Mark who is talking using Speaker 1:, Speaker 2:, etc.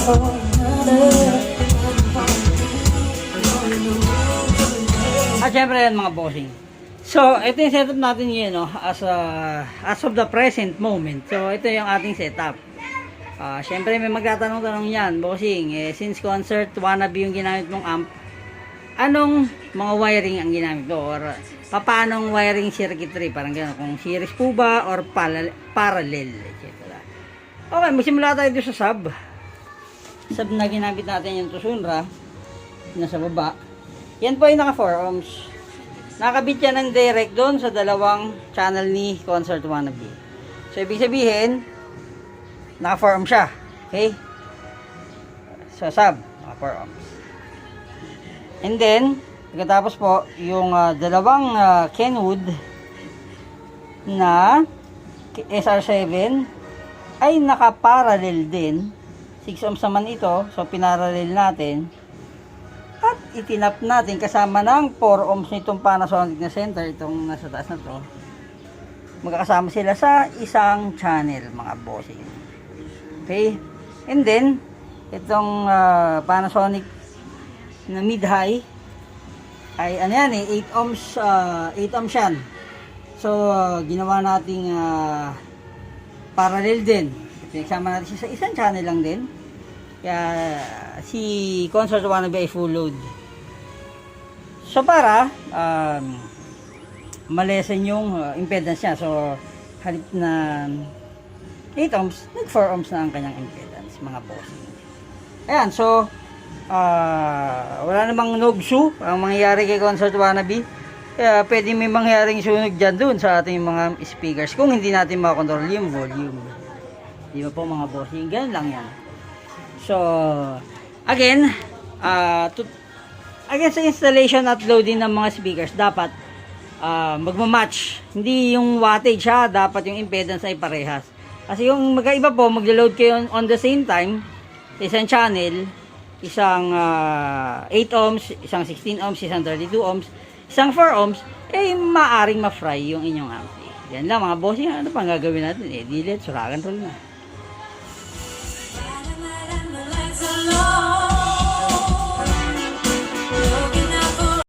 Speaker 1: At syempre yan mga bossing. So, ito yung setup natin ngayon, no? As of the present moment. So, ito yung ating setup. Syempre may magtatanong-tanong yan, bossing, since concert wannabe yung ginamit mong amp, anong mga wiring ang ginamit ko? Or paanong wiring circuitry? Parang gano'n. Kung series po ba or parallel, etc. Okay, magsimula tayo doon sa sub. Sub na ginamit natin yung Tucson-Ra. Nasa baba. Yan po ay naka 4 ohms. Nakabit yan ng direct doon sa dalawang channel ni Concert Wannabe. So, ibig sabihin, naka 4 ohms siya. Okay? So, sub, naka 4 ohms. And then, pagkatapos po, yung dalawang Kenwood na SR7 ay naka-parallel din. 6 ohms naman ito. So, pinarallel natin. At itinap natin kasama ng 4 ohms nitong Panasonic na center, itong nasa taas na to. Magkakasama sila sa isang channel, mga bossing. Okay? And then, itong Panasonic na mid-high ay ano yan 8 ohms, 8 ohms yan. So, ginawa nating parallel din. Pinagsama natin siya sa isang channel lang din. Kaya si Concert Wannabe ay full load. So para malesen yung impedance niya. So halip na 8 ohms, nag 4 ohms na ang kanyang impedance, mga bossing. Ayan, so wala namang nogsu ang mangyayari kay Concert Wannabe. Kaya pwede may mangyaring sunog dyan dun sa ating mga speakers kung hindi natin makakontrol yung volume. Di ba po mga bossing? Ganun lang yan. So, again, sa installation at loading ng mga speakers, dapat magmamatch. Hindi yung wattage ha, dapat yung impedance ay parehas. Kasi yung magkaiba po, maglo-load kayo on the same time, isang channel, isang 8 ohms, isang 16 ohms, isang 32 ohms, isang 4 ohms, maaring ma-fry yung inyong ampli. Yan lang mga bossing, ano pang gagawin natin? Delete, suragan roll na.